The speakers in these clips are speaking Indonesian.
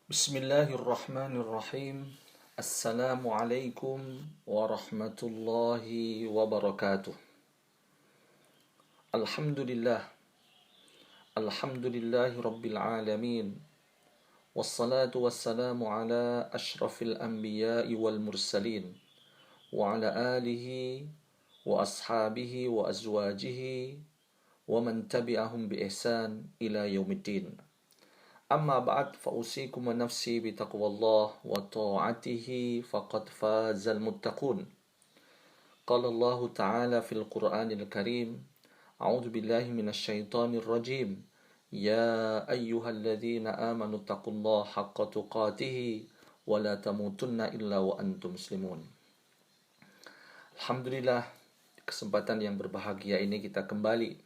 Bismillahirrahmanirrahim. Assalamualaikum warahmatullahi wabarakatuh. Alhamdulillah. Alhamdulillahi rabbil alamin. Wassalatu wassalamu ala ashrafil anbiya'i wal mursalin. Wa ala alihi wa ashabihi wa azwajihi wa man tabi'ahum bi ihsan ila yaumiddin. أما بعد فأوصيكم ونفسي بتقوى الله وطاعته فقد فاز المتقون. قال الله تعالى في القرآن الكريم: أعوذ بالله من الشيطان الرجيم. يا أيها الذين آمنوا اتقوا الله حق تقاته ولا تموتن إلا وأنتم مسلمون. Alhamdulillah, kesempatan yang berbahagia ini kita kembali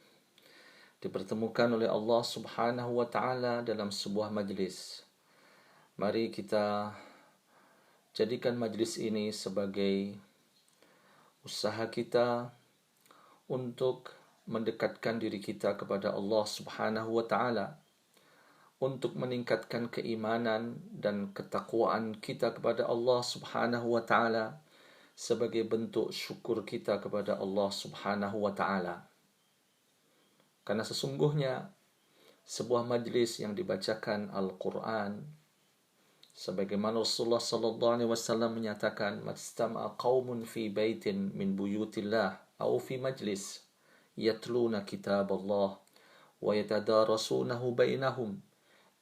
dipertemukan oleh Allah Subhanahu wa Ta'ala dalam sebuah majlis. Mari kita jadikan majlis ini sebagai usaha kita untuk mendekatkan diri kita kepada Allah Subhanahu wa Ta'ala, untuk meningkatkan keimanan dan ketakwaan kita kepada Allah Subhanahu wa Ta'ala sebagai bentuk syukur kita kepada Allah Subhanahu wa Ta'ala. Karena sesungguhnya sebuah majlis yang dibacakan Al-Quran, sebagaimana Rasulullah sallallahu alaihi wasallam menyatakan, "Majtama'a qaumun fi baitin min buyutillah aw fi majlis yatluna kitab Allah wa yatadarasunahu bainahum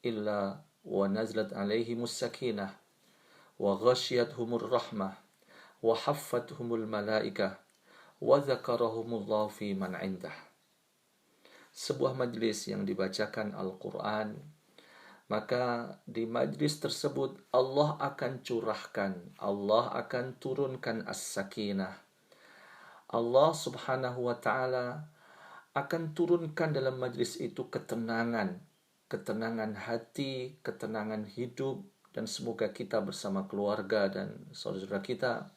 illa wa nazlat alaihimus sakinah wa ghashiyatuhumur rahmah wa haffathumul malaikah wa dzakarahumullahu fi man 'indah." Sebuah majlis yang dibacakan Al-Quran, maka di majlis tersebut Allah akan curahkan, Allah akan turunkan as-sakinah. Allah Subhanahu wa Ta'ala akan turunkan dalam majlis itu ketenangan, ketenangan hati, ketenangan hidup, dan semoga kita bersama keluarga dan saudara kita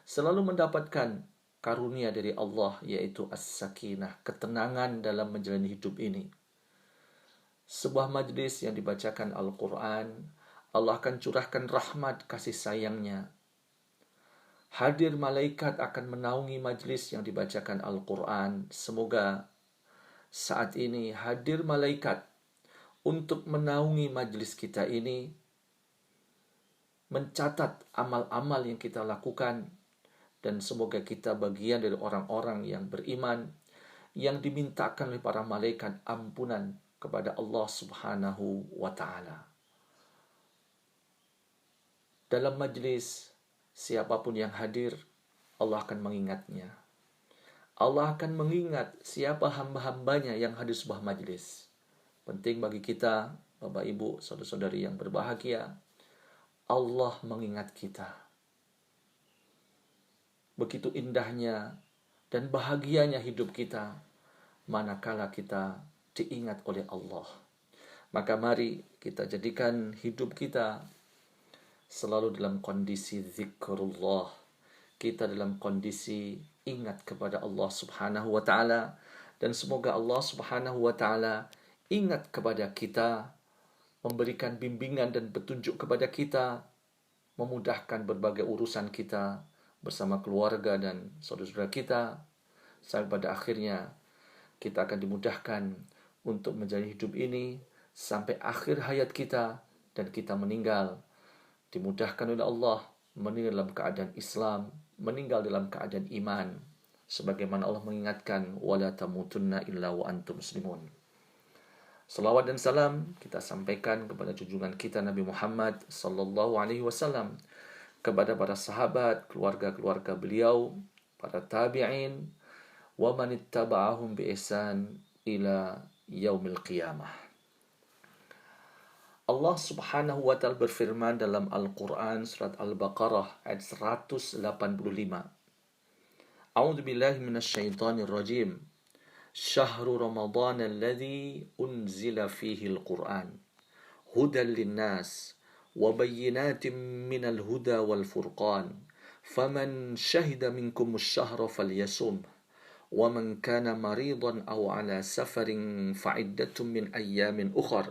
selalu mendapatkan karunia dari Allah, yaitu as-sakinah, ketenangan dalam menjalani hidup ini. Sebuah majlis yang dibacakan Al-Quran, Allah akan curahkan rahmat kasih sayangnya. Hadir malaikat akan menaungi majlis yang dibacakan Al-Quran. Semoga saat ini hadir malaikat untuk menaungi majlis kita ini, mencatat amal-amal yang kita lakukan, dan semoga kita bagian dari orang-orang yang beriman, yang dimintakan oleh para malaikat ampunan kepada Allah Subhanahu wa Ta'ala. Dalam majlis, siapapun yang hadir, Allah akan mengingatnya. Allah akan mengingat siapa hamba-hambanya yang hadir sebuah majlis. Penting bagi kita, Bapak Ibu, saudara-saudari yang berbahagia, Allah mengingat kita. Begitu indahnya dan bahagianya hidup kita manakala kita diingat oleh Allah. Maka mari kita jadikan hidup kita selalu dalam kondisi zikrullah. Kita dalam kondisi ingat kepada Allah Subhanahu wa Ta'ala, dan semoga Allah Subhanahu wa Ta'ala ingat kepada kita, memberikan bimbingan dan petunjuk kepada kita, memudahkan berbagai urusan kita bersama keluarga dan saudara-saudara kita, sampai pada akhirnya kita akan dimudahkan untuk menjalani hidup ini sampai akhir hayat kita, dan kita meninggal dimudahkan oleh Allah, meninggal dalam keadaan Islam, meninggal dalam keadaan iman, sebagaimana Allah mengingatkan, wala tamutunna illa wa antum muslimun. Salawat dan salam kita sampaikan kepada junjungan kita Nabi Muhammad sallallahu alaihi wasallam, kepada para sahabat, keluarga-keluarga beliau, para tabi'in, wa man ittaba'ahum bi ihsan ila yaumil qiyamah. Allah Subhanahu wa Ta'ala berfirman dalam Al-Quran surat Al-Baqarah ayat 185. A'udzu billahi minasyaitonir rajim. Syahrul Ramadan alladzi unzila fihi al-Qur'an hudan lin-nas وبينات من الهدى والفرقان فمن شهد منكم الشهر فليصم ومن كان مريضا أو على سفر فعدة من أيام أخر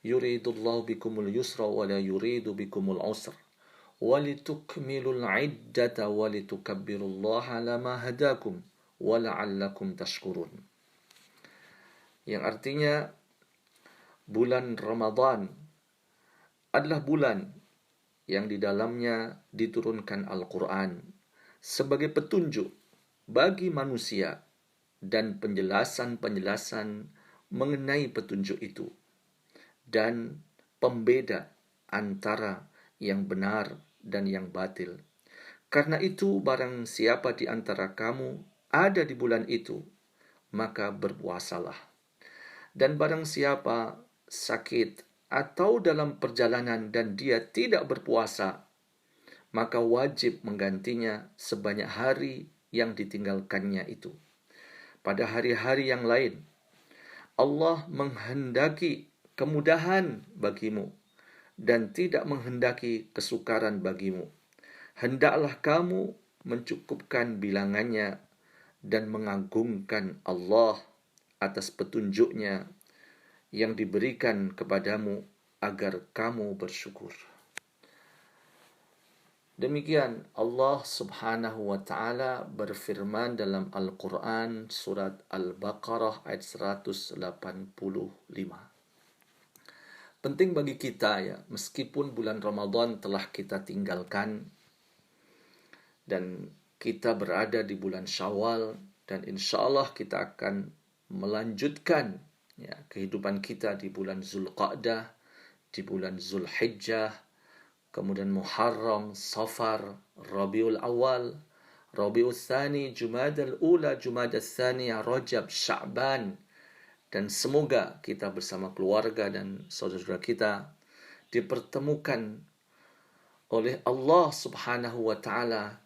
yuridullahu bikumul yusra wa la yuridu bikumul usra walitukmilul iddata walitukabbirullaha ala ma hadakum wa la'allakum tashkurun. Yang artinya bulan Ramadan adalah bulan yang di dalamnya diturunkan Al-Quran sebagai petunjuk bagi manusia dan penjelasan-penjelasan mengenai petunjuk itu dan pembeda antara yang benar dan yang batil. Karena itu barang siapa di antara kamu ada di bulan itu, maka berpuasalah. Dan barang siapa sakit atau dalam perjalanan dan dia tidak berpuasa, maka wajib menggantinya sebanyak hari yang ditinggalkannya itu. Pada hari-hari yang lain, Allah menghendaki kemudahan bagimu dan tidak menghendaki kesukaran bagimu. Hendaklah kamu mencukupkan bilangannya dan mengagungkan Allah atas petunjuknya yang diberikan kepadamu agar kamu bersyukur. Demikian Allah Subhanahu wa taala berfirman dalam Al-Qur'an surat Al-Baqarah ayat 185. Penting bagi kita ya, meskipun bulan Ramadan telah kita tinggalkan dan kita berada di bulan Syawal, dan insya Allah kita akan melanjutkan ya, kehidupan kita di bulan Zulqa'dah, di bulan Zulhijjah, kemudian Muharram, Safar, Rabiul Awal, Rabiul Tsani, Jumadal Ula, Jumadal Tsaniyah, Rajab, Sya'ban. Dan semoga kita bersama keluarga dan saudara-saudara kita dipertemukan oleh Allah Subhanahu wa taala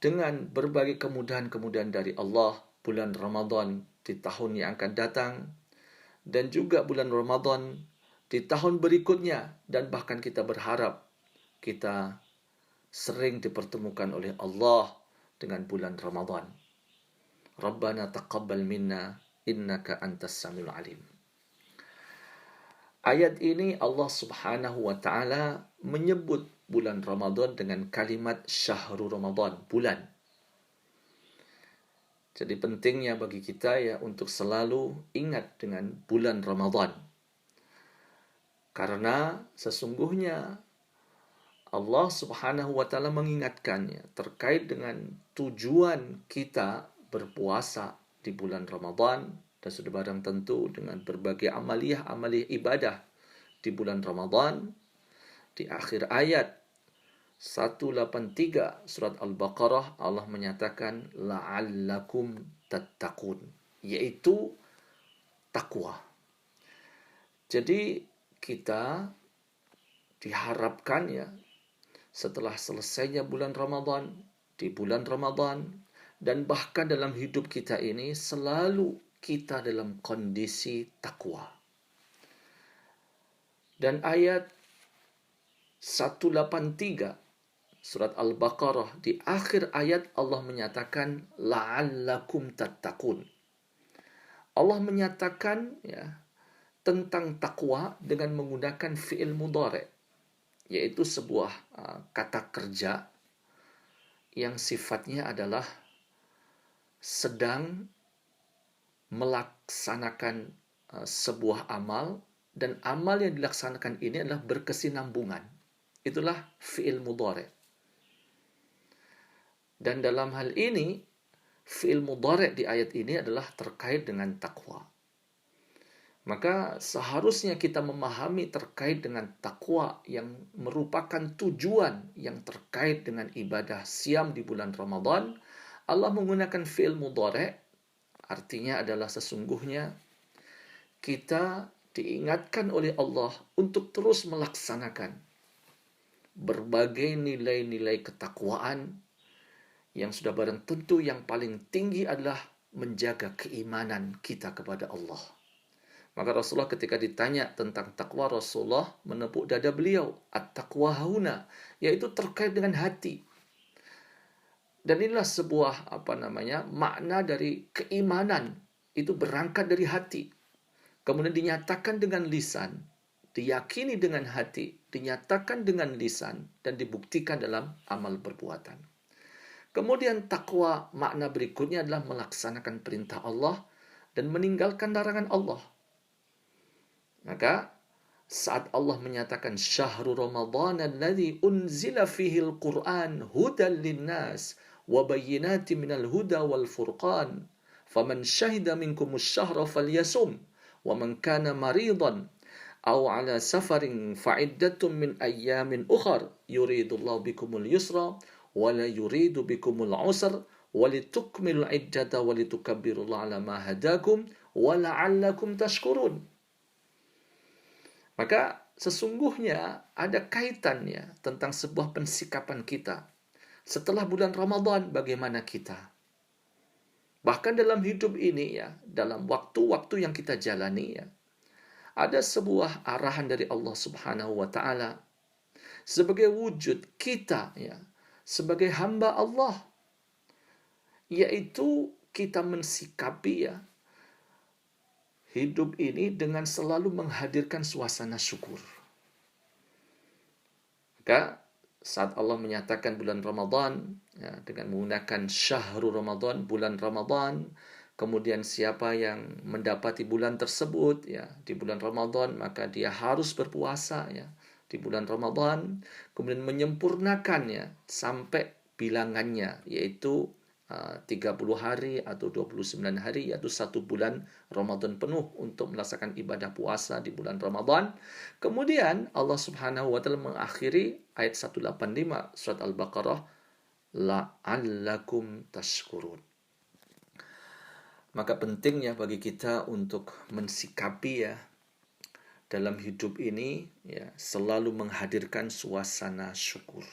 dengan berbagai kemudahan-kemudahan dari Allah bulan Ramadan di tahun yang akan datang dan juga bulan Ramadan di tahun berikutnya, dan bahkan kita berharap kita sering dipertemukan oleh Allah dengan bulan Ramadan. Rabbana taqabbal minna innaka antas samiul alim. Ayat ini Allah Subhanahu wa taala menyebut bulan Ramadan dengan kalimat syahrul Ramadan, bulan. Jadi pentingnya bagi kita ya untuk selalu ingat dengan bulan Ramadan. Karena sesungguhnya Allah Subhanahu wa taala mengingatkannya terkait dengan tujuan kita berpuasa di bulan Ramadan, dan sudah barang tentu dengan berbagai amaliyah ibadah di bulan Ramadan. Di akhir ayat 183 surat Al-Baqarah Allah menyatakan la'allakum tattaqun, yaitu takwa. Jadi kita diharapkan ya, setelah selesainya bulan Ramadan, di bulan Ramadan, dan bahkan dalam hidup kita ini selalu kita dalam kondisi takwa. Dan ayat 183 surat Al-Baqarah di akhir ayat Allah menyatakan la'allakum tattaqun. Allah menyatakan ya tentang takwa dengan menggunakan fi'il mudhari', yaitu sebuah kata kerja yang sifatnya adalah sedang melaksanakan sebuah amal, dan amal yang dilaksanakan ini adalah berkesinambungan. Itulah fi'il mudhari'. Dan dalam hal ini fi'il mudhari' di ayat ini adalah terkait dengan takwa. Maka seharusnya kita memahami terkait dengan takwa yang merupakan tujuan yang terkait dengan ibadah siam di bulan Ramadan. Allah menggunakan fi'il mudhari', artinya adalah sesungguhnya kita diingatkan oleh Allah untuk terus melaksanakan berbagai nilai-nilai ketakwaan yang sudah barang tentu yang paling tinggi adalah menjaga keimanan kita kepada Allah. Maka Rasulullah ketika ditanya tentang takwa, Rasulullah menepuk dada beliau, at-taqwa hauna, yaitu terkait dengan hati. Dan inilah sebuah makna dari keimanan, itu berangkat dari hati. Kemudian dinyatakan dengan lisan, diyakini dengan hati, dinyatakan dengan lisan, dan dibuktikan dalam amal perbuatan. Kemudian takwa makna berikutnya adalah melaksanakan perintah Allah dan meninggalkan larangan Allah. Maka saat Allah menyatakan syahrul Ramadan alladzi unzila fihi al-Qur'an hudan linnas wa bayyinatin minal huda wal furqan faman syahida minkumus syahra falyasum wa man kana maridan aw ala safarin fa'iddatun min ayyamin ukhar yuridullahu bikumul yusra wa la yuridu bikumul usra wa litukmilul iddata wa litukabbirullaha ala ma hadakum wa la'allakum tashkurun. Maka sesungguhnya ada kaitannya tentang sebuah pensikapan kita. Setelah bulan Ramadan, bagaimana kita? Bahkan dalam hidup ini ya, dalam waktu-waktu yang kita jalani ya, ada sebuah arahan dari Allah Subhanahu wa taala sebagai wujud kita ya, sebagai hamba Allah, yaitu kita mensikapi ya hidup ini dengan selalu menghadirkan suasana syukur. Maka saat Allah menyatakan bulan Ramadan ya, dengan menggunakan syahrul Ramadan, bulan Ramadan, kemudian siapa yang mendapati bulan tersebut ya di bulan Ramadan, maka dia harus berpuasa ya di bulan Ramadan, kemudian menyempurnakannya sampai bilangannya, yaitu 30 hari atau 29 hari, yaitu 1 bulan Ramadan penuh untuk melaksanakan ibadah puasa di bulan Ramadan. Kemudian Allah Subhanahu wa taala mengakhiri ayat 185 surat Al-Baqarah, la'allakum tashkurun. Maka pentingnya bagi kita untuk mensikapi ya dalam hidup ini ya selalu menghadirkan suasana syukur.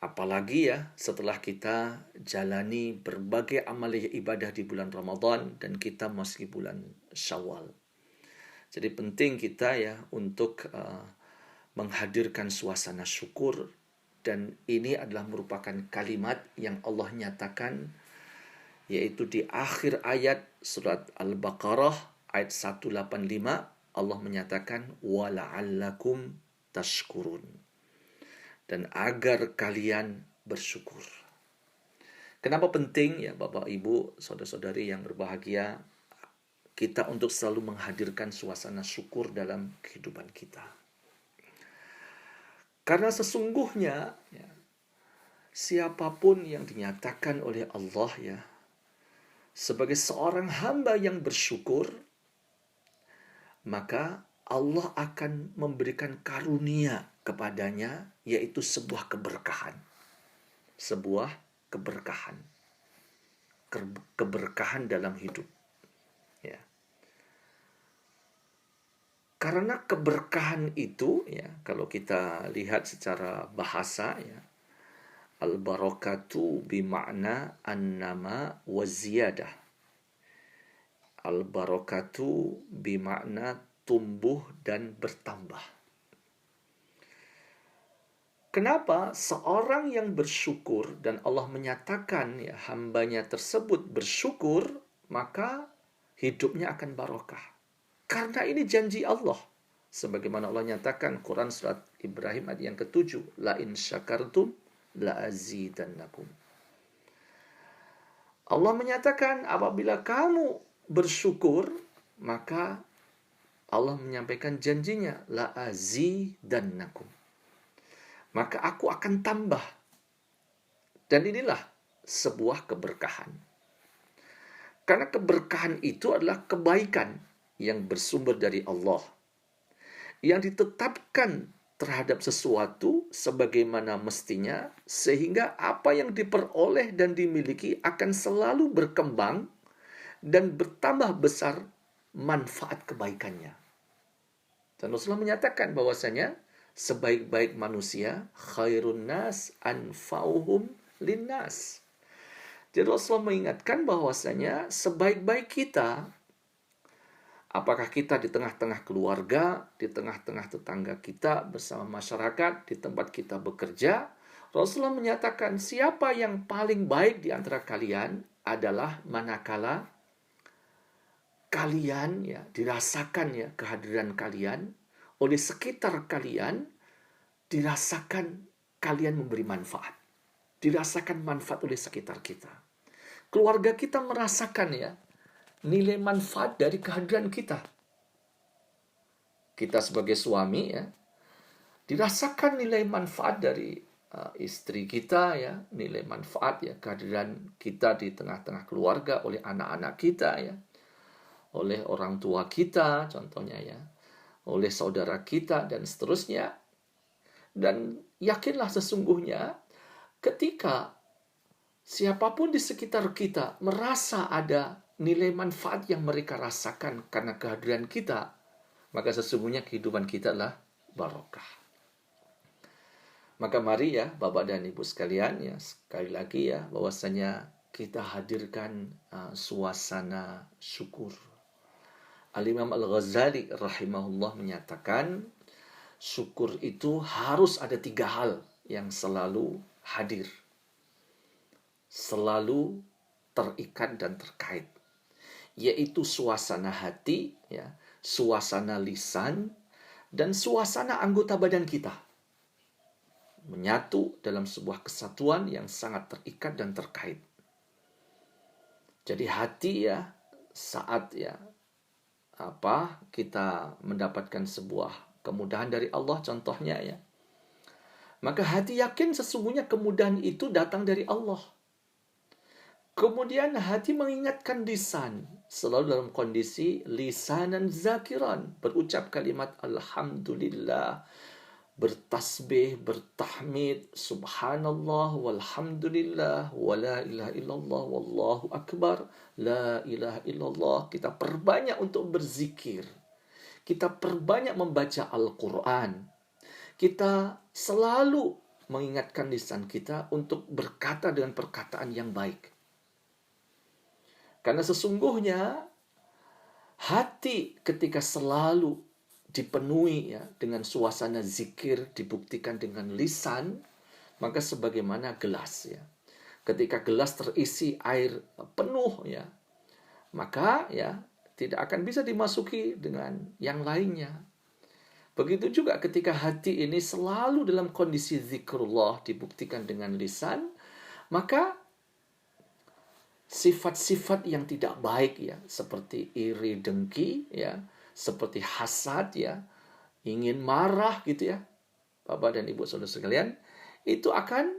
Apalagi ya setelah kita jalani berbagai amal ibadah di bulan Ramadan dan kita masih bulan Syawal. Jadi penting kita ya untuk menghadirkan suasana syukur, dan ini adalah merupakan kalimat yang Allah nyatakan yaitu di akhir ayat surat Al-Baqarah ayat 185 Allah menyatakan wala'allakum tashkurun, dan agar kalian bersyukur. Kenapa penting ya Bapak Ibu, saudara-saudari yang berbahagia, kita untuk selalu menghadirkan suasana syukur dalam kehidupan kita? Karena sesungguhnya ya, siapapun yang dinyatakan oleh Allah ya sebagai seorang hamba yang bersyukur, maka Allah akan memberikan karunia kepadanya, yaitu sebuah keberkahan. Sebuah keberkahan. Keberkahan dalam hidup. Ya. Karena keberkahan itu, ya, kalau kita lihat secara bahasa, ya, al-barakatu bima'na an-nama wa ziyadah. Al-barakatu bima'na tumbuh dan bertambah. Kenapa seorang yang bersyukur dan Allah menyatakan ya hambanya tersebut bersyukur, maka hidupnya akan barokah. Karena ini janji Allah. Sebagaimana Allah nyatakan Quran surat Ibrahim ayat yang ke-7, la in syakartum la azidannakum. Allah menyatakan apabila kamu bersyukur, maka Allah menyampaikan janjinya, la azidannakum. Maka aku akan tambah. Dan inilah sebuah keberkahan. Karena keberkahan itu adalah kebaikan yang bersumber dari Allah, yang ditetapkan terhadap sesuatu sebagaimana mestinya, sehingga apa yang diperoleh dan dimiliki akan selalu berkembang dan bertambah besar manfaat kebaikannya. Dan Rasulullah menyatakan bahwasanya sebaik-baik manusia khairun nas anfa'uhum linnas. Jadi Rasulullah mengingatkan bahwasanya sebaik-baik kita, apakah kita di tengah-tengah keluarga, di tengah-tengah tetangga kita, bersama masyarakat, di tempat kita bekerja, Rasulullah menyatakan siapa yang paling baik di antara kalian adalah manakala kalian ya, dirasakan ya kehadiran kalian oleh sekitar kalian, dirasakan kalian memberi manfaat. Dirasakan manfaat oleh sekitar kita. Keluarga kita merasakan ya nilai manfaat dari kehadiran kita. Kita sebagai suami ya, dirasakan nilai manfaat dari istri kita ya, nilai manfaat ya kehadiran kita di tengah-tengah keluarga oleh anak-anak kita ya, oleh orang tua kita contohnya ya, oleh saudara kita dan seterusnya. Dan yakinlah sesungguhnya ketika siapapun di sekitar kita merasa ada nilai manfaat yang mereka rasakan karena kehadiran kita, maka sesungguhnya kehidupan kita adalah barokah. Maka mari ya Bapak dan Ibu sekalian ya, sekali lagi ya, bahwasanya kita hadirkan suasana syukur. Al-Imam Al-Ghazali rahimahullah menyatakan syukur itu harus ada 3 hal yang selalu hadir, selalu terikat dan terkait, yaitu suasana hati ya, suasana lisan, dan suasana anggota badan kita menyatu dalam sebuah kesatuan yang sangat terikat dan terkait. Jadi hati ya, saat ya kita mendapatkan sebuah kemudahan dari Allah contohnya ya, maka hati yakin sesungguhnya kemudahan itu datang dari Allah. Kemudian hati mengingatkan lisan selalu dalam kondisi lisanan zakiran, berucap kalimat alhamdulillah, bertasbih, bertahmid, subhanallah, walhamdulillah, wa la ilaha illallah, wallahu akbar, la ilaha illallah. Kita perbanyak untuk berzikir. Kita perbanyak membaca Al-Quran. Kita selalu mengingatkan lisan kita untuk berkata dengan perkataan yang baik. Karena sesungguhnya hati ketika selalu dipenuhi ya dengan suasana zikir, dibuktikan dengan lisan, maka sebagaimana gelas ya. Ketika gelas terisi air penuh ya, maka ya tidak akan bisa dimasuki dengan yang lainnya. Begitu juga ketika hati ini selalu dalam kondisi zikrullah, dibuktikan dengan lisan, maka sifat-sifat yang tidak baik ya, seperti iri dengki ya, seperti hasad ya, ingin marah gitu ya, Bapak dan Ibu saudara sekalian, itu akan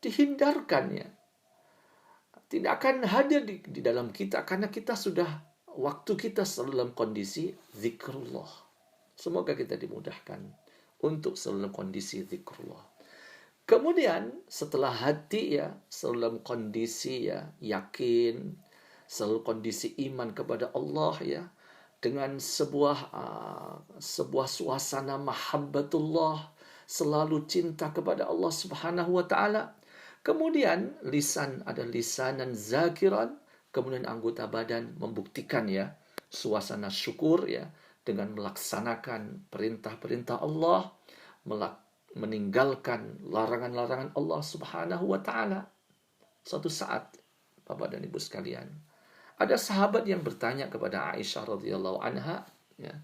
dihindarkan ya. Tidak akan hadir di dalam kita karena kita sudah waktu kita selalu dalam kondisi zikrullah. Semoga kita dimudahkan untuk selalu dalam kondisi zikrullah. Kemudian setelah hati ya selalu dalam kondisi ya yakin, selalu kondisi iman kepada Allah ya, dengan sebuah suasana mahabbatullah, selalu cinta kepada Allah Subhanahu wa taala. Kemudian lisan ada lisanan zakiran, kemudian anggota badan membuktikan ya suasana syukur ya dengan melaksanakan perintah-perintah Allah, meninggalkan larangan-larangan Allah Subhanahu wa taala. Suatu saat Bapak dan Ibu sekalian, ada sahabat yang bertanya kepada Aisyah radhiyallahu anha ya,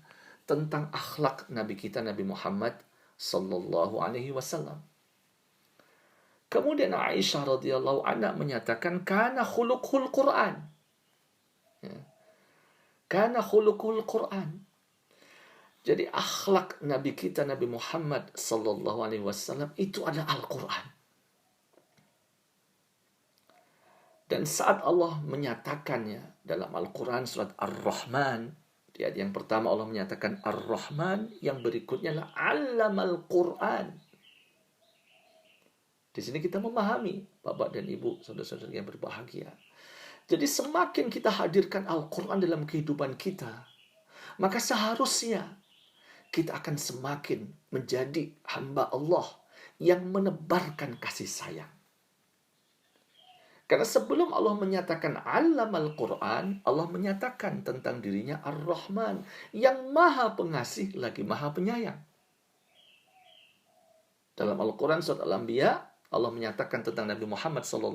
tentang akhlak Nabi kita Nabi Muhammad sallallahu alaihi wasallam. Kemudian Aisyah radhiyallahu anha menyatakan kana khuluqul Quran. Ya. Kana khuluqul Quran. Jadi akhlak Nabi kita Nabi Muhammad sallallahu alaihi wasallam itu adalah Al-Quran. Dan saat Allah menyatakannya dalam Al-Quran surat Ar-Rahman, di ayat yang pertama Allah menyatakan Ar-Rahman, yang berikutnya adalah Allamal Quran. Di sini kita memahami, Bapak dan Ibu, saudara-saudara yang berbahagia. Jadi semakin kita hadirkan Al-Quran dalam kehidupan kita, maka seharusnya kita akan semakin menjadi hamba Allah yang menebarkan kasih sayang. Karena sebelum Allah menyatakan Allamal Quran, Allah menyatakan tentang dirinya Ar-Rahman, yang maha pengasih lagi maha penyayang. Dalam Al-Quran surat Al-Anbiya, Allah menyatakan tentang Nabi Muhammad SAW,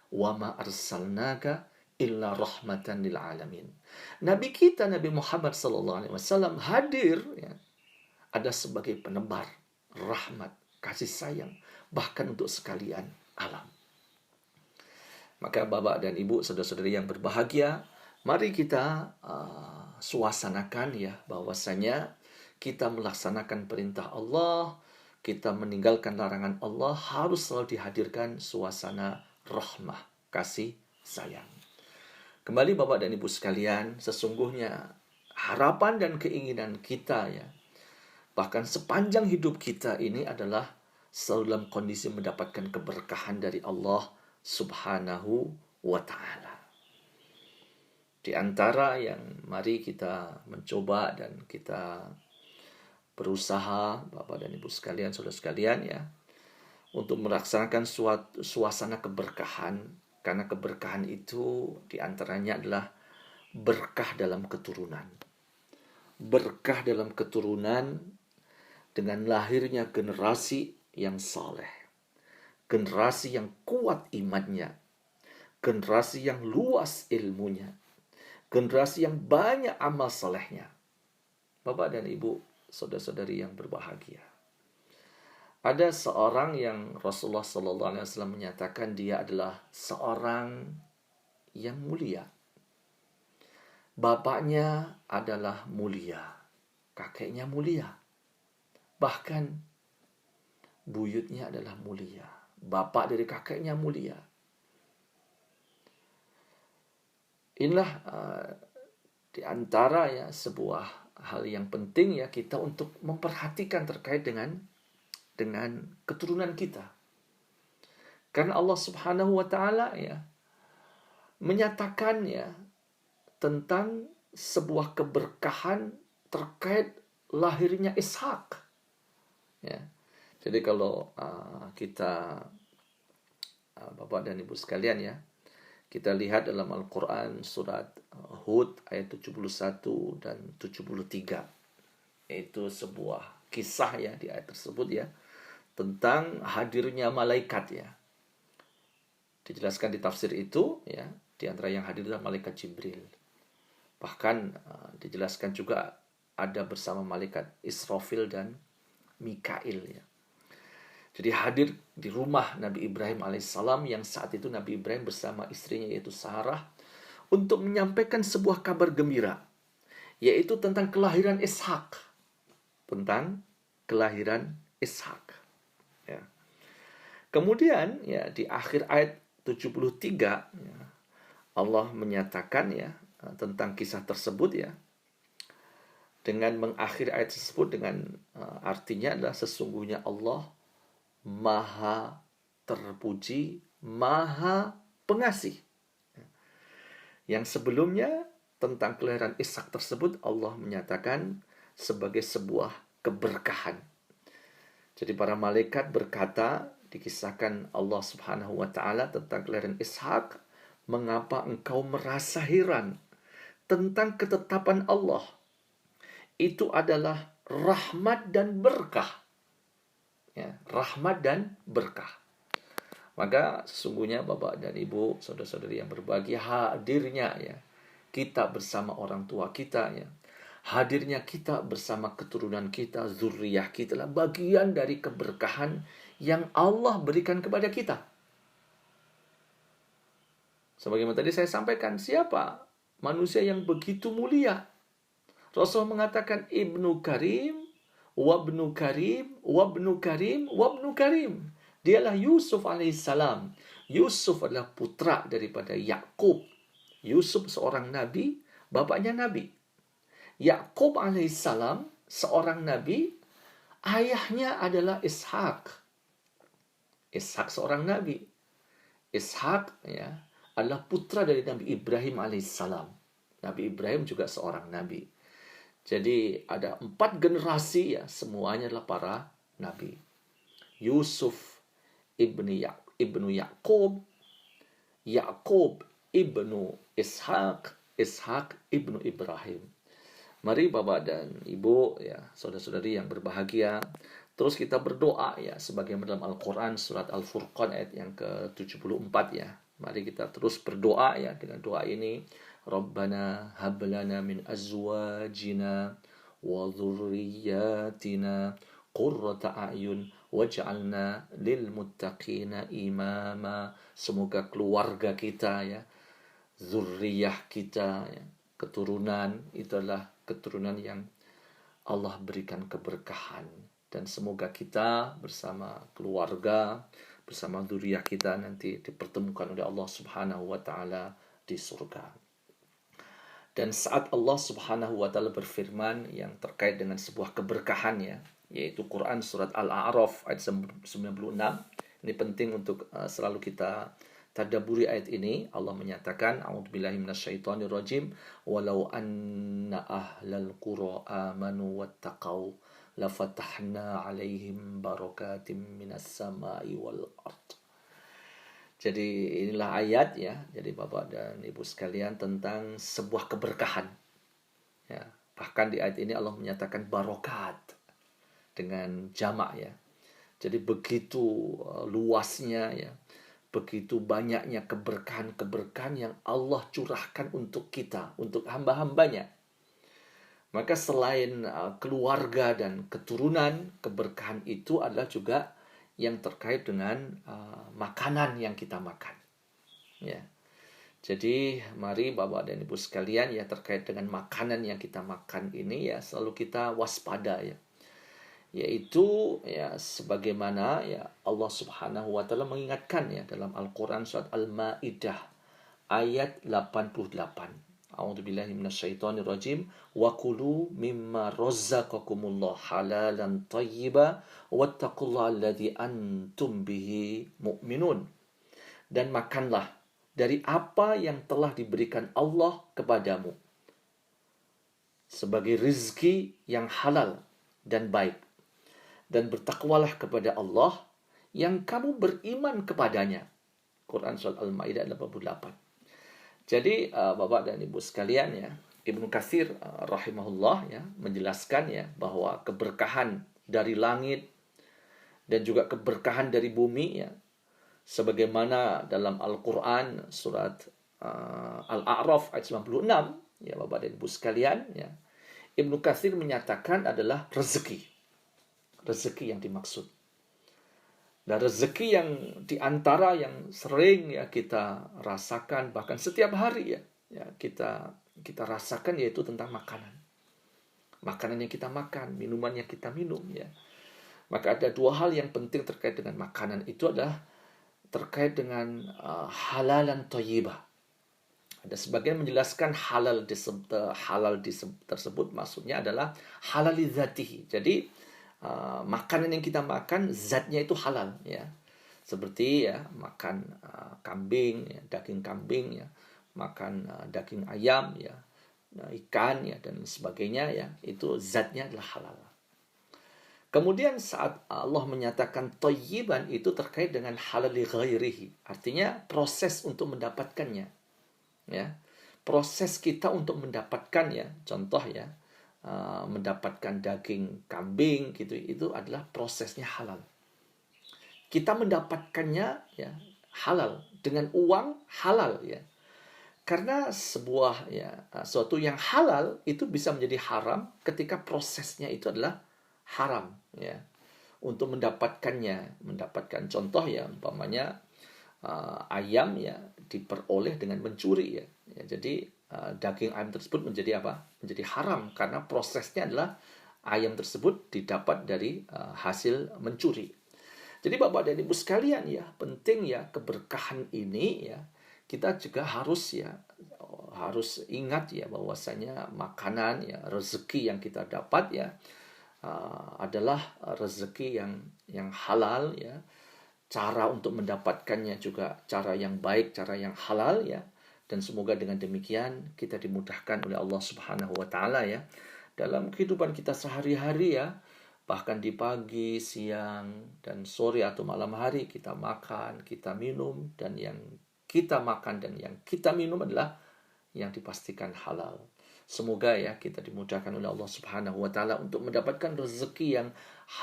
wa ma arsalnaka illa rahmatan lil alamin. Nabi kita Nabi Muhammad sallallahu alaihi wasallam hadir ya, ada sebagai penebar rahmat, kasih sayang bahkan untuk sekalian alam. Maka Bapak dan Ibu, saudara-saudari yang berbahagia, mari kita suasanakan ya bahwasanya kita melaksanakan perintah Allah, kita meninggalkan larangan Allah, harus selalu dihadirkan suasana rahmah, kasih sayang. Kembali Bapak dan Ibu sekalian, sesungguhnya harapan dan keinginan kita ya, bahkan sepanjang hidup kita ini adalah selalu dalam kondisi mendapatkan keberkahan dari Allah Subhanahu wa ta'ala. Di antara yang mari kita mencoba dan kita berusaha, Bapak dan Ibu sekalian, saudara sekalian ya, untuk melaksanakan suasana keberkahan, karena keberkahan itu diantaranya adalah berkah dalam keturunan. Berkah dalam keturunan dengan lahirnya generasi yang saleh, generasi yang kuat imannya, generasi yang luas ilmunya, generasi yang banyak amal salehnya. Bapak dan Ibu, saudara-saudari yang berbahagia. Ada seorang yang Rasulullah SAW menyatakan dia adalah seorang yang mulia. Bapaknya adalah mulia, kakeknya mulia, bahkan buyutnya adalah mulia, bapak dari kakeknya mulia. Inilah di antara ya sebuah hal yang penting ya kita untuk memperhatikan terkait dengan keturunan kita. Karena Allah Subhanahu wa taala ya menyatakan ya tentang sebuah keberkahan terkait lahirnya Ishak. Ya. Jadi kalau kita Bapak dan Ibu sekalian ya, kita lihat dalam Al-Quran surat Hud ayat 71 dan 73. Itu sebuah kisah ya di ayat tersebut ya, tentang hadirnya malaikat ya. Dijelaskan di tafsir itu ya, di antara yang hadir adalah malaikat Jibril. Bahkan dijelaskan juga ada bersama malaikat Israfil dan Mikail ya. Jadi hadir di rumah Nabi Ibrahim alaihissalam yang saat itu Nabi Ibrahim bersama istrinya yaitu Sarah untuk menyampaikan sebuah kabar gembira, yaitu tentang kelahiran Ishak. Tentang kelahiran Ishak. Ya. Kemudian ya di akhir ayat 73 ya, Allah menyatakan ya tentang kisah tersebut ya, dengan mengakhiri ayat tersebut dengan artinya adalah sesungguhnya Allah Maha terpuji, Maha pengasih. Yang sebelumnya tentang kelahiran Ishak tersebut Allah menyatakan sebagai sebuah keberkahan. Jadi para malaikat berkata, dikisahkan Allah Subhanahu wa taala tentang kelahiran Ishak, mengapa engkau merasa heran tentang ketetapan Allah? Itu adalah rahmat dan berkah. Ya, rahmat dan berkah. Maka sesungguhnya Bapak dan Ibu, saudara-saudari yang berbahagia, hadirnya ya kita bersama orang tua kita ya, hadirnya kita bersama keturunan kita, zuriyah kita adalah bagian dari keberkahan yang Allah berikan kepada kita. Sebagaimana tadi saya sampaikan, siapa manusia yang begitu mulia? Rasul mengatakan Ibnu Karim, Wabnu Karim, Wabnu Karim, Wabnu Karim. Dialah Yusuf alaihissalam. Yusuf adalah putra daripada Yakub. Yusuf seorang nabi, bapaknya nabi. Yakub alaihissalam seorang nabi, ayahnya adalah Ishak. Ishak seorang nabi. Ishak ya adalah putra dari Nabi Ibrahim alaihissalam. Nabi Ibrahim juga seorang nabi. Jadi ada 4 generasi ya, semuanya adalah para nabi. Yusuf ibnu Yakub, Yakub ibnu Ishak, Ishak ibnu Ibrahim. Mari Bapak dan Ibu ya, saudara-saudari yang berbahagia, terus kita berdoa ya sebagaimana dalam Al-Qur'an surat Al-Furqan ayat yang ke-74 ya. Mari kita terus berdoa ya dengan doa ini. Rabbana hablana min azwajina wa dhurriyyatina qurrata a'yun waj'alna lil muttaqina imama. Semoga keluarga kita ya, zurriyah kita ya, keturunan itu adalah keturunan yang Allah berikan keberkahan, dan semoga kita bersama keluarga, bersama zuriyah kita nanti dipertemukan oleh Allah Subhanahu wa taala di surga. Dan saat Allah Subhanahu wa taala berfirman yang terkait dengan sebuah keberkahan ya, yaitu Quran surat Al-A'raf ayat 96. Ini penting untuk selalu kita tadabburi ayat ini. Allah menyatakan, a'udzubillahi minasyaitonirrajim, walau anna ahlal qura amanu wattaqau lafatahna 'alaihim barakatim minas sama'i wal ard. Jadi inilah ayat ya. Jadi Bapak dan Ibu sekalian tentang sebuah keberkahan. Ya, bahkan di ayat ini Allah menyatakan barokat dengan jamak ya. Jadi begitu luasnya ya, begitu banyaknya keberkahan-keberkahan yang Allah curahkan untuk kita, untuk hamba-hambanya. Maka selain keluarga dan keturunan, keberkahan itu adalah juga yang terkait dengan makanan yang kita makan. Ya. Jadi mari Bapak dan Ibu sekalian ya, terkait dengan makanan yang kita makan ini ya, selalu kita waspada ya. Yaitu ya sebagaimana ya Allah Subhanahu wa taala mengingatkan ya dalam Al-Qur'an surat Al-Maidah ayat 88. A'udzubillahi minasyaitonirrajim wa kulu mimma razzaqakumullah halalan thayyiba wattaqullaha alladzi antum bihi mu'minun. Dan makanlah dari apa yang telah diberikan Allah kepadamu sebagai rizki yang halal dan baik, dan bertakwalah kepada Allah yang kamu beriman kepadanya. Quran surat Al-Maidah 88. Jadi Bapak dan Ibu sekalian ya, Ibnu Katsir rahimahullah ya menjelaskan ya bahwa keberkahan dari langit dan juga keberkahan dari bumi ya, sebagaimana dalam Al-Qur'an surat Al-A'raf ayat 96 ya Bapak dan Ibu sekalian ya, Ibnu Katsir menyatakan adalah rezeki yang dimaksud. Dan rezeki yang diantara yang sering ya kita rasakan bahkan setiap hari ya kita rasakan, yaitu tentang makanan. Makanan yang kita makan, minuman yang kita minum ya. Maka ada dua hal yang penting terkait dengan makanan itu adalah terkait dengan halalan thayyibah. Ada sebagian menjelaskan halal tersebut maksudnya adalah halal lidzatihi. Jadi makanan yang kita makan zatnya itu halal ya, seperti ya makan kambing ya, daging kambing ya, makan daging ayam ya, ikan ya dan sebagainya ya, itu zatnya adalah halal. Kemudian saat Allah menyatakan thayyiban itu terkait dengan halal li ghairihi, artinya proses untuk mendapatkannya ya, proses kita untuk mendapatkannya. Contoh ya, mendapatkan daging kambing gitu, itu adalah prosesnya halal. Kita mendapatkannya ya halal, dengan uang halal ya. Karena sebuah ya suatu yang halal itu bisa menjadi haram ketika prosesnya itu adalah haram ya. Untuk mendapatkannya, mendapatkan contoh ya umpamanya ayam ya diperoleh dengan mencuri ya. Jadi daging ayam tersebut menjadi apa? Menjadi haram karena prosesnya adalah ayam tersebut didapat dari hasil mencuri. Jadi Bapak dan Ibu sekalian ya, penting ya keberkahan ini ya, kita juga harus ingat ya bahwasanya makanan ya, rezeki yang kita dapat ya adalah rezeki yang halal ya. Cara untuk mendapatkannya juga cara yang baik, cara yang halal ya. Dan semoga dengan demikian kita dimudahkan oleh Allah Subhanahu wa taala ya dalam kehidupan kita sehari-hari ya. Bahkan di pagi, siang, dan sore atau malam hari kita makan, kita minum, dan yang kita makan dan yang kita minum adalah yang dipastikan halal. Semoga ya kita dimudahkan oleh Allah Subhanahu wa taala untuk mendapatkan rezeki yang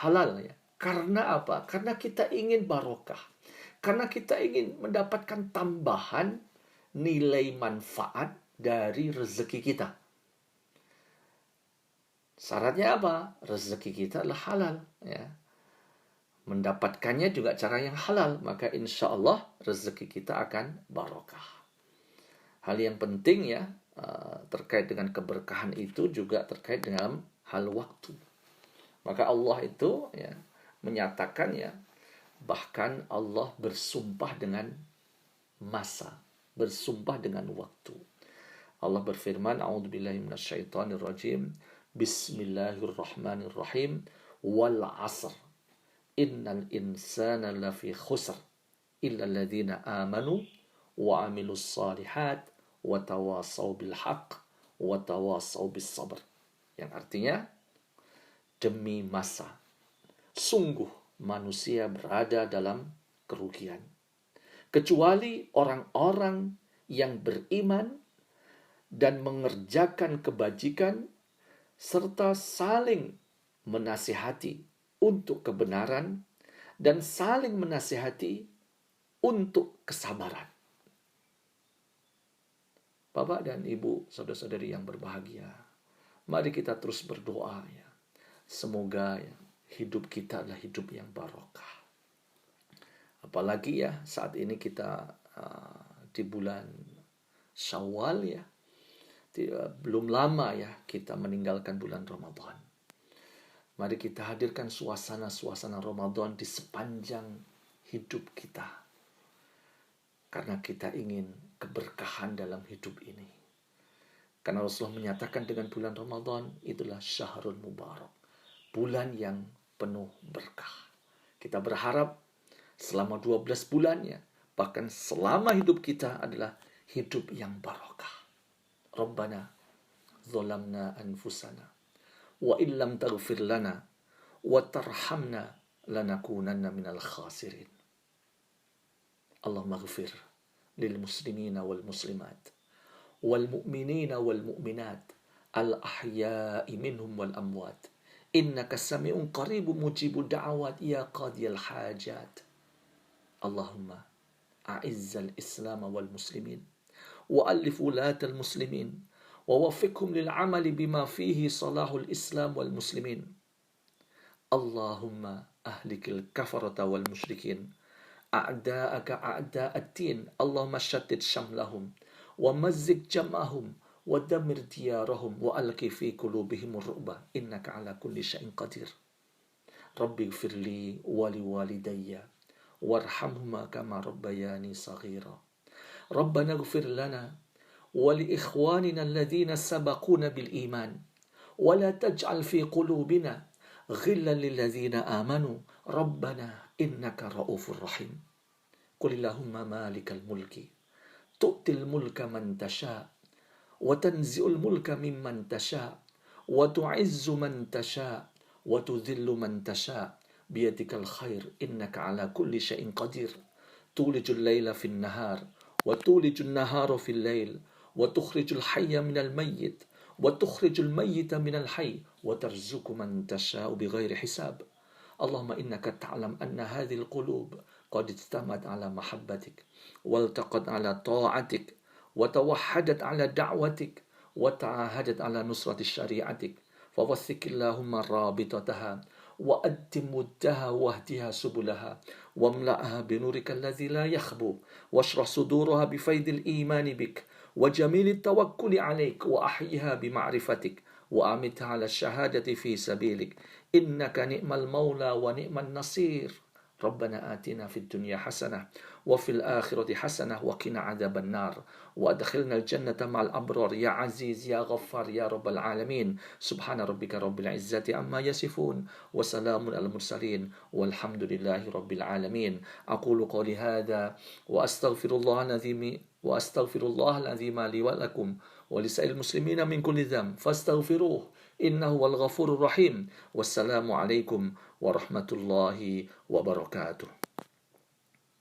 halal ya. Karena apa? Karena kita ingin barokah. Karena kita ingin mendapatkan tambahan nilai manfaat dari rezeki kita. Syaratnya apa? Rezeki kita adalah halal. Ya. Mendapatkannya juga cara yang halal. Maka insya Allah rezeki kita akan barokah. Hal yang penting ya, terkait dengan keberkahan itu juga terkait dengan hal waktu. Maka Allah itu ya, menyatakan ya, bahkan Allah bersumpah dengan masa, bersumpah dengan waktu. Allah berfirman, A'udzubillahi minasyaitonirrajim, Bismillahirrahmanirrahim, wal 'asr, innal insana lafi khusr, illa alladhina amanu wa 'amilus shalihat wa tawasaw bil haqq wa tawasaw bis sabr. Yang artinya, demi masa, sungguh manusia berada dalam kerugian, kecuali orang-orang yang beriman dan mengerjakan kebajikan serta saling menasihati untuk kebenaran dan saling menasihati untuk kesabaran. Bapak dan Ibu, saudara-saudari yang berbahagia, mari kita terus berdoa ya. Semoga ya, hidup kita adalah hidup yang barokah. Apalagi ya saat ini kita di bulan Syawal ya. Belum lama ya kita meninggalkan bulan Ramadan. Mari kita hadirkan suasana-suasana Ramadan di sepanjang hidup kita. Karena kita ingin keberkahan dalam hidup ini. Karena Rasulullah menyatakan dengan bulan Ramadan itulah Syahrul Mubarak. Bulan yang penuh berkah. Kita berharap selama 12 bulannya, bahkan selama hidup kita adalah hidup yang barokah. Rabbana zalamna anfusana wa illam taghfir lana wa tarhamna lanakunanna minal khasirin. Allahumma ghfir lil muslimina wal muslimat wal mu'minina wal mu'minat al ahya'i minhum wal amwat innaka sami'un qaribun mujibud da'awat ya qadiyal hajat. Allahumma a'izzal islam wal muslimin وألف ولاة المسلمين ووفقهم للعمل بما فيه صلاح الإسلام والمسلمين. اللهم أهلك الكفرة والمشركين أعداءك أعداء الدين. اللهم شتت شملهم ومزق جمعهم ودمر ديارهم وألق في قلوبهم الرعب إنك على كل شيء قدير. ربي اغفر لي ولوالدي وارحمهما كما ربياني صغيرا. ربنا اغفر لنا ولإخواننا الذين سبقونا بالإيمان ولا تجعل في قلوبنا غلا للذين آمنوا ربنا إنك رؤوف رحيم. قل اللهم مالك الملك تؤتي الملك من تشاء وتنزع الملك ممن تشاء وتعز من تشاء وتذل من تشاء بيدك الخير إنك على كل شيء قدير. تولج الليل في النهار وتولج النهار في الليل وتخرج الحي من الميت وتخرج الميت من الحي وترزق من تشاء بغير حساب. اللهم إنك تعلم أن هذه القلوب قد اجتمعت على محبتك والتقت على طاعتك وتوحدت على دعوتك وتعاهدت على نصرة شريعتك فوثق اللهم رابطتها وأدم ودها واهدها سبلها واملأها بنورك الذي لا يخبو واشرح صدورها بفيض الإيمان بك وجميل التوكل عليك وأحيها بمعرفتك وأمتها على الشهادة في سبيلك إنك نعم المولى ونعم النصير. ربنا آتنا في الدنيا حسنة وفي الآخرة حسنة وقنا عذاب النار وأدخلنا الجنة مع الأبرار يا عزيز يا غفار يا رب العالمين. سبحان ربك رب العزة عما يصفون وسلام على المرسلين والحمد لله رب العالمين. أقول قولي هذا وأستغفر الله العظيم لي ولكم ولسائر المسلمين من كل ذنب فاستغفروه إنه هو الغفور الرحيم. والسلام عليكم ورحمة الله وبركاته.